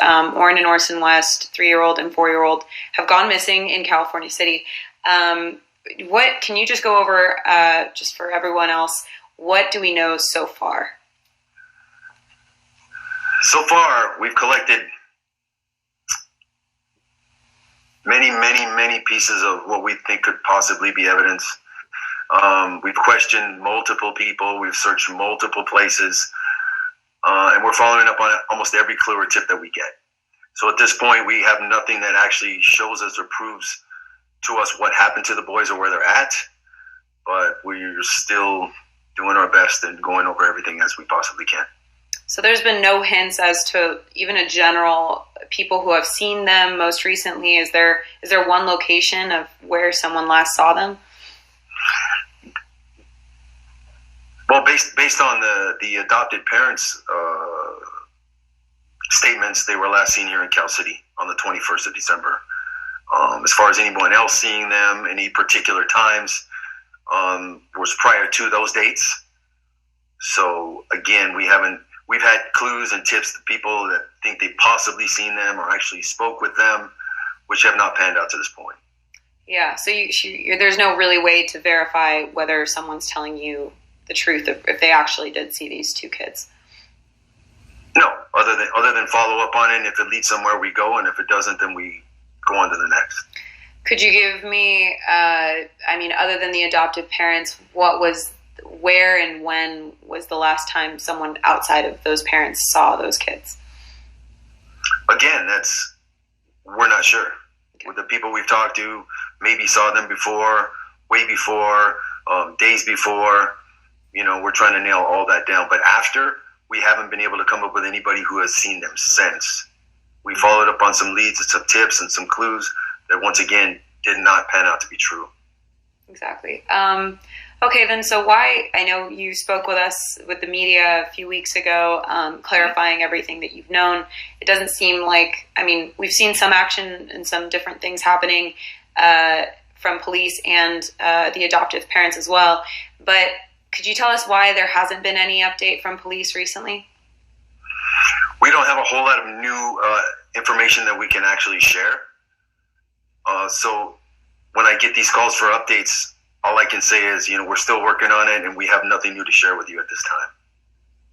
Orrin and Orson West, 3-year-old and 4-year-old, have gone missing in California City. What can you just go over, just for everyone else, what do we know so far? So far, we've collected many pieces of what we think could possibly be evidence. We've questioned multiple people. We've searched multiple places. And we're following up on almost every clue or tip that we get. So at this point, we have nothing that actually shows us or proves to us what happened to the boys or where they're at. But we're still doing our best and going over everything as we possibly can. So there's been no hints as to even a general people who have seen them most recently. Is there one location of where someone last saw them? Well, based on the adopted parents' statements, they were last seen here in Cal City on the 21st of December. As far as anyone else seeing them any particular times, was prior to those dates. So again, we've had clues and tips to people that think they possibly seen them or actually spoke with them, which have not panned out to this point. Yeah. So there's no really way to verify whether someone's telling you the truth if they actually did see these two kids. No, other than follow up on it. And if it leads somewhere, we go, and if it doesn't, then we go on to the next. Could you give me, other than the adoptive parents, where and when was the last time someone outside of those parents saw those kids? Again, we're not sure. Okay. With the people we've talked to, maybe saw them before, way before, days before. We're trying to nail all that down. But after, we haven't been able to come up with anybody who has seen them since. We followed up on some leads and some tips and some clues that, once again, did not pan out to be true. Exactly. Okay, then, so why, I know you spoke with us, with the media a few weeks ago, clarifying everything that you've known. It doesn't seem like, we've seen some action and some different things happening from police and the adoptive parents as well. But could you tell us why there hasn't been any update from police recently? We don't have a whole lot of new information that we can actually share. So when I get these calls for updates, all I can say is, we're still working on it and we have nothing new to share with you at this time.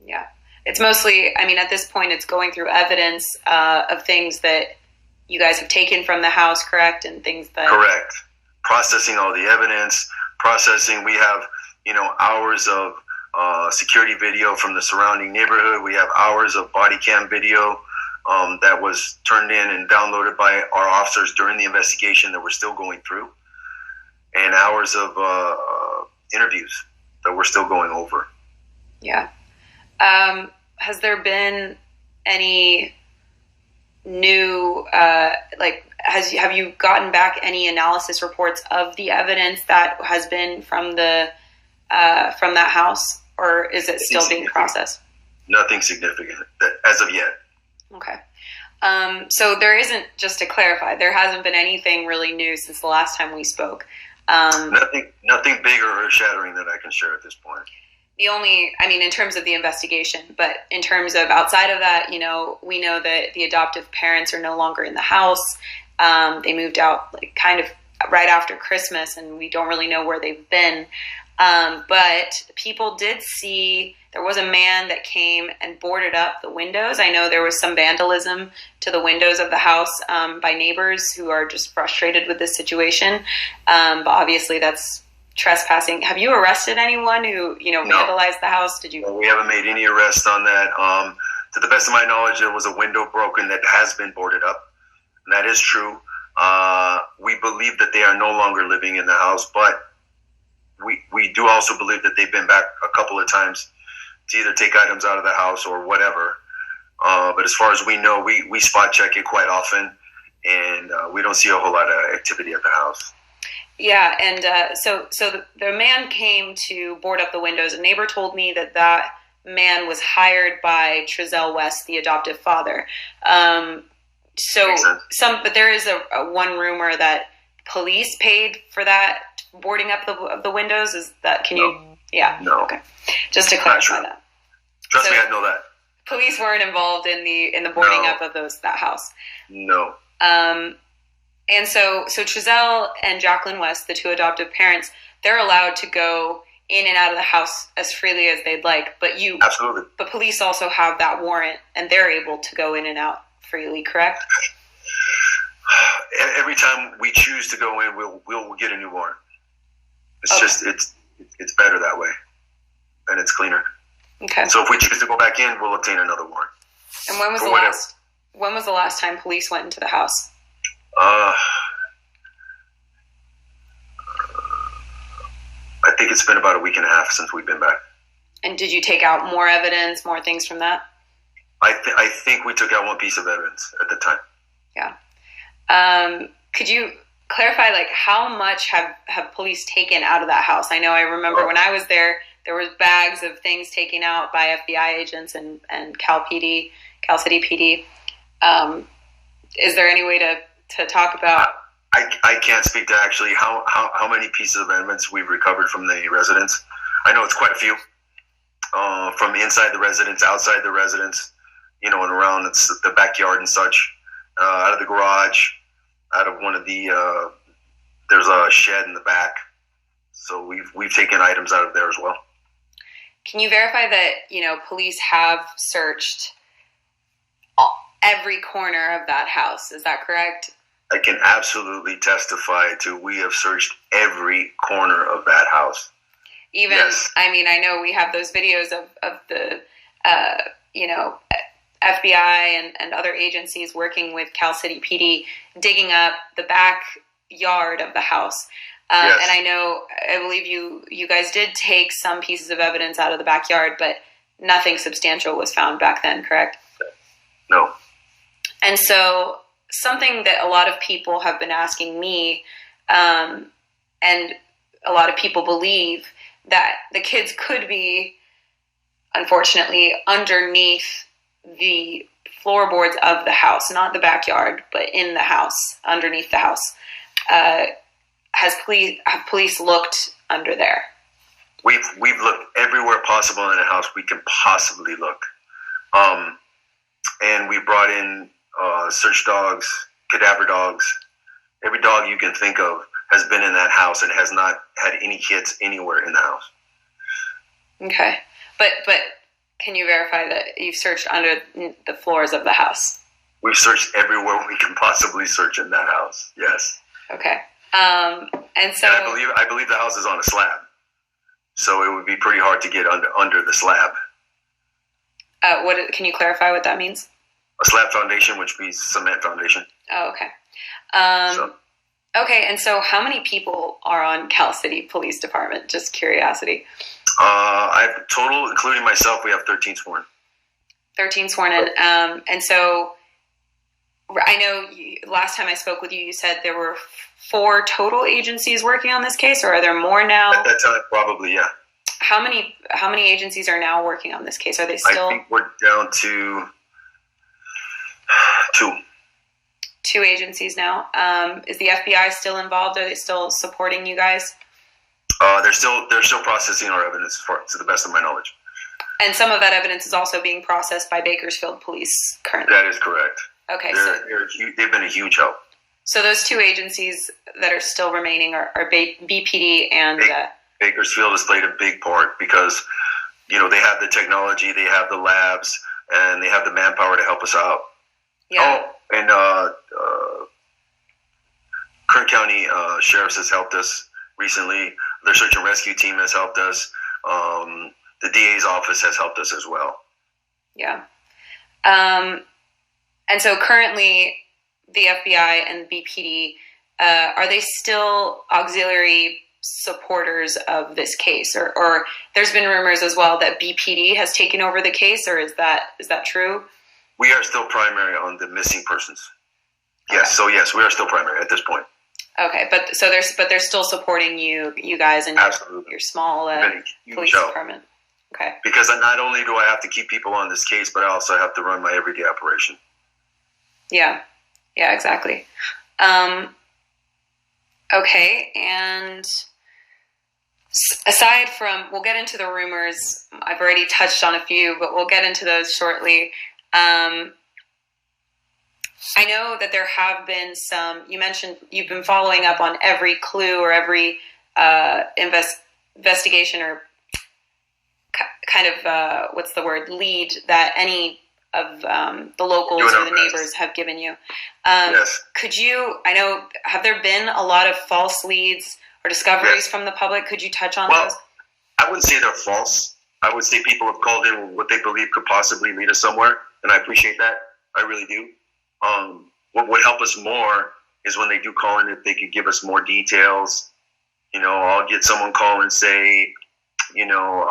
Yeah. It's mostly, at this point, it's going through evidence of things that you guys have taken from the house, correct? And things that... Correct. Processing all the evidence, we have, hours of security video from the surrounding neighborhood. We have hours of body cam video that was turned in and downloaded by our officers during the investigation that we're still going through, and hours of interviews that we're still going over. Yeah. Has there been any new, have you gotten back any analysis reports of the evidence that has been from from that house, or is it still being processed? Nothing significant as of yet. Okay. So there isn't, just to clarify, there hasn't been anything really new since the last time we spoke. Nothing big or earth-shattering that I can share at this point. The only, in terms of the investigation, but in terms of outside of that, we know that the adoptive parents are no longer in the house. They moved out kind of right after Christmas, and we don't really know where they've been. But people did see, there was a man that came and boarded up the windows. I know there was some vandalism to the windows of the house by neighbors who are just frustrated with this situation. But obviously that's trespassing. Have you arrested anyone who, vandalized the house? Did you? No, we haven't made any arrests on that. To the best of my knowledge, there was a window broken that has been boarded up. And that is true. We believe that they are no longer living in the house, but we do also believe that they've been back a couple of times to either take items out of the house or whatever. But as far as we know, we spot check it quite often, and we don't see a whole lot of activity at the house. Yeah, and so the man came to board up the windows. A neighbor told me that man was hired by Jon West, the adoptive father. But there is a one rumor that police paid for that boarding up the windows. Is that, can you? Yeah. No. Okay. Just to clarify that. Trust me, I know that. Police weren't involved in the boarding up of that house. No. And so Trezell and Jacqueline West, the two adoptive parents, they're allowed to go in and out of the house as freely as they'd like. But Absolutely. But police also have that warrant, and they're able to go in and out freely, correct? Every time we choose to go in, we'll get a new warrant. It's just it's better that way, and it's cleaner. Okay. So if we choose to go back in, we'll obtain another warrant. And when was the last time police went into the house? I think it's been about a week and a half since we've been back. And did you take out more evidence, more things from that? I think we took out one piece of evidence at the time. Yeah. Could you clarify, like, how much have police taken out of that house? I know I remember when I was there was bags of things taken out by FBI agents and Cal City PD. Is there any way to talk about? I can't speak to actually how many pieces of evidence we've recovered from the residence. I know it's quite a few. From inside the residence, outside the residence, and around the backyard and such, out of the garage, out of one of the, there's a shed in the back. So we've taken items out of there as well. Can you verify that, police have searched every corner of that house? Is that correct? I can absolutely testify to we have searched every corner of that house. Yes. I mean, I know we have those videos of the, FBI and other agencies working with Cal City PD digging up the backyard of the house. Yes. And I believe you guys did take some pieces of evidence out of the backyard, but nothing substantial was found back then, correct? No. And so something that a lot of people have been asking me, and a lot of people believe that the kids could be, unfortunately, underneath the floorboards of the house, not the backyard, but in the house, underneath the house. Have police looked under there? We've looked everywhere possible in the house we can possibly look. And we brought in search dogs, cadaver dogs. Every dog you can think of has been in that house and has not had any hits anywhere in the house. Okay. But can you verify that you've searched under the floors of the house? We've searched everywhere we can possibly search in that house. Yes. Okay. And I believe the house is on a slab, so it would be pretty hard to get under the slab. Can you clarify what that means? A slab foundation, which means cement foundation. Oh, okay. Okay, and so how many people are on Cal City Police Department? Just curiosity. I've total, including myself, we have 13 sworn. 13 sworn in. And so I know last time I spoke with you, you said there were 4 total agencies working on this case, or are there more now? At that time, probably, yeah. How many agencies are now working on this case? Are they still? I think we're down to 2. 2 agencies now. Is the FBI still involved? Are they still supporting you guys? They're still processing our evidence, to the best of my knowledge. And some of that evidence is also being processed by Bakersfield Police currently. That is correct. Okay, they've been a huge help. So those 2 agencies that are still remaining are BPD and Bakersfield has played a big part because they have the technology, they have the labs, and they have the manpower to help us out. Yeah. Oh, and Kern County Sheriff's has helped us recently. Their search and rescue team has helped us. The DA's office has helped us as well. Yeah. And so currently the FBI and BPD, are they still auxiliary supporters of this case? Or there's been rumors as well that BPD has taken over the case, or is that true? We are still primary on the missing persons. Yes, okay. So yes, we are still primary at this point. Okay, but they're still supporting you guys and your small police department. Okay. Because not only do I have to keep people on this case, but I also have to run my everyday operation. Yeah, exactly. Okay, and Aside from, we'll get into the rumors. I've already touched on a few, but we'll get into those shortly. I know that there have been some, you mentioned you've been following up on every clue or every investigation or kind of, what's the word, lead that any of the locals or the neighbors have given you. Yes. Could you, I know, have there been a lot of false leads or discoveries from the public? Could you touch on those? I wouldn't say they're false. I would say people have called in what they believe could possibly lead us somewhere, and I appreciate that. I really do. What would help us more is when they do call in, if they could give us more details. You know, I'll get someone call and say, you know,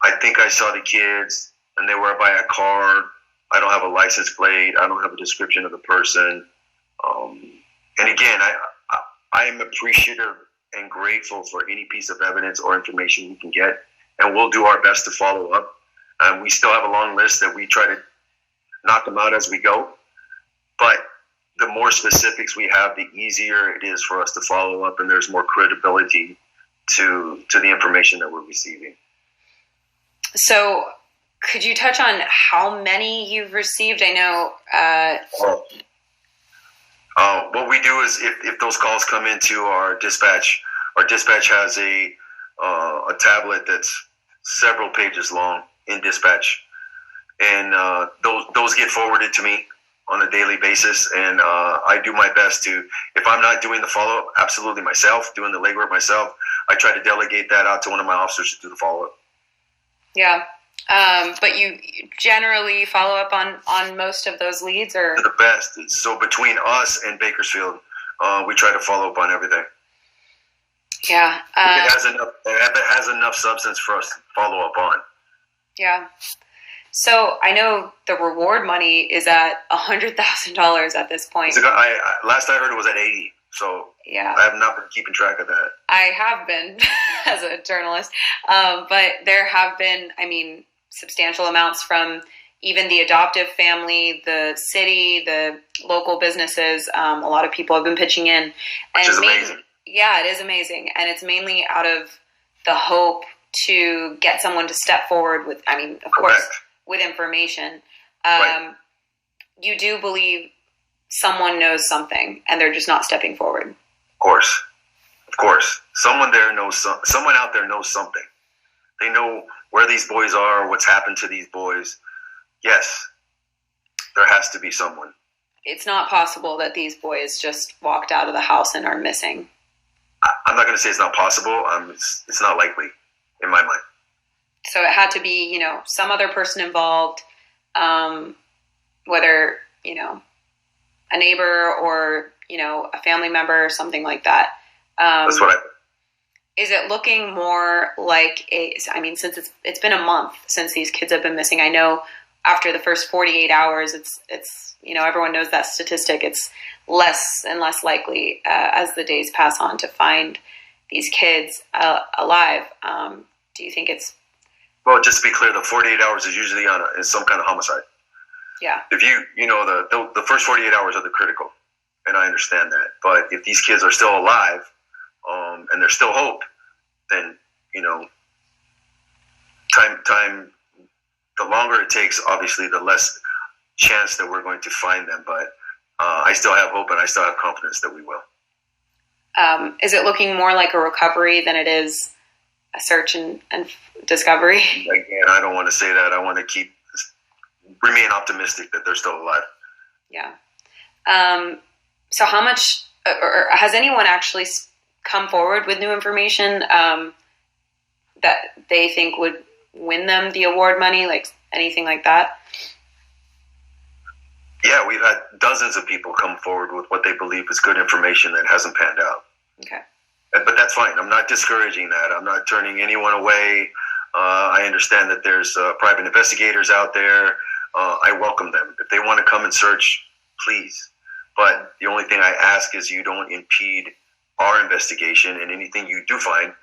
I think I saw the kids and they were by a car. I don't have a license plate. I don't have a description of the person. And again, I am appreciative and grateful for any piece of evidence or information we can get, and we'll do our best to follow up. We still have a long list that we try to knock them out as we go, but the more specifics we have, the easier it is for us to follow up, and there's more credibility to the information that we're receiving. So could you touch on how many you've received? I know... what we do is if those calls come into our dispatch has a tablet that's several pages long in dispatch, and those get forwarded to me on a daily basis, and I do my best to, if I'm not doing the follow-up absolutely myself, doing the legwork myself, I try to delegate that out to one of my officers to do the follow-up. Yeah. But you generally follow up on most of those leads, or the best. So between us and Bakersfield, we try to follow up on everything. Yeah, it has enough substance for us to follow up on. Yeah. So I know the reward money is at $100,000 at this point. Last I heard it was at 80. So yeah, I have not been keeping track of that. I have been as a journalist, but there have been, I mean, substantial amounts from even the adoptive family, the city, the local businesses. A lot of people have been pitching in. Which is amazing. Yeah, it is amazing. And it's mainly out of the hope to get someone to step forward with, I mean, of course, with information. Right. You do believe someone knows something and they're just not stepping forward. Of course. Someone out there knows something. They know where these boys are, what's happened to these boys. Yes, there has to be someone. It's not possible that these boys just walked out of the house and are missing. I'm not going to say it's not possible. It's not likely in my mind. So it had to be, you know, some other person involved, whether, you know, a neighbor or, you know, a family member or something like that. That's what Is it looking more like I mean, since it's been a month since these kids have been missing, I know after the first 48 hours, it's you know, everyone knows that statistic. It's less and less likely as the days pass on to find these kids alive. Do you think it's... Well, just to be clear, the 48 hours is usually in some kind of homicide. Yeah. If you know, the first 48 hours are the critical, and I understand that. But if these kids are still alive, and there's still hope, then, you know, time, the longer it takes, obviously, the less chance that we're going to find them. But I still have hope, and I still have confidence that we will. Is it looking more like a recovery than it is a search and discovery? Again, I don't want to say that. I want to remain optimistic that they're still alive. Yeah. So how much, or has anyone actually come forward with new information that they think would win them the award money, like anything like that? Yeah, we've had dozens of people come forward with what they believe is good information that hasn't panned out. Okay. But that's fine. I'm not discouraging that. I'm not turning anyone away. I understand that there's private investigators out there. I welcome them. If they want to come and search, please. But the only thing I ask is you don't impede our investigation, and anything you do find,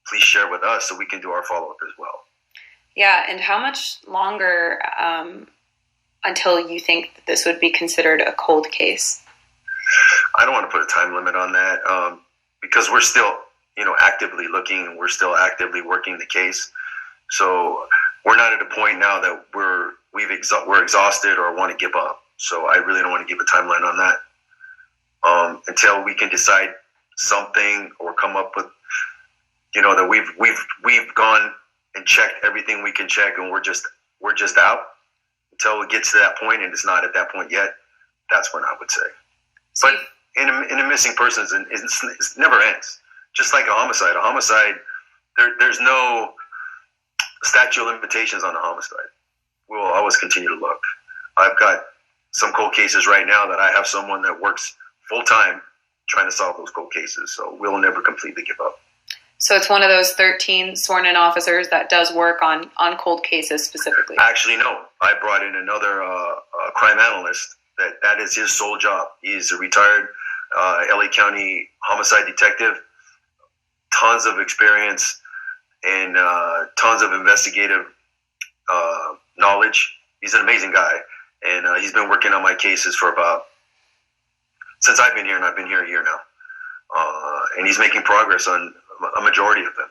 please share with us so we can do our follow-up as well. Yeah, and how much longer until you think that this would be considered a cold case? I don't want to put a time limit on that because we're still actively looking, and we're still actively working the case. So we're not at a point now that we're exhausted or want to give up. So I really don't want to give a timeline on that until we can decide something or come up with, that we've gone and checked everything we can check, and we're just out. Until it gets to that point, and it's not at that point yet, that's when I would say. But in a missing persons, it never ends. Just like a homicide, there's no statute of limitations on a homicide. We'll always continue to look. I've got some cold cases right now that I have someone that works full time trying to solve those cold cases. So we'll never completely give up. So it's one of those 13 sworn-in officers that does work on cold cases specifically? Actually, no. I brought in another crime analyst that is his sole job. He's a retired LA County homicide detective, tons of experience and tons of investigative knowledge. He's an amazing guy, and he's been working on my cases for since I've been here, and I've been here a year now. And he's making progress on a majority of them.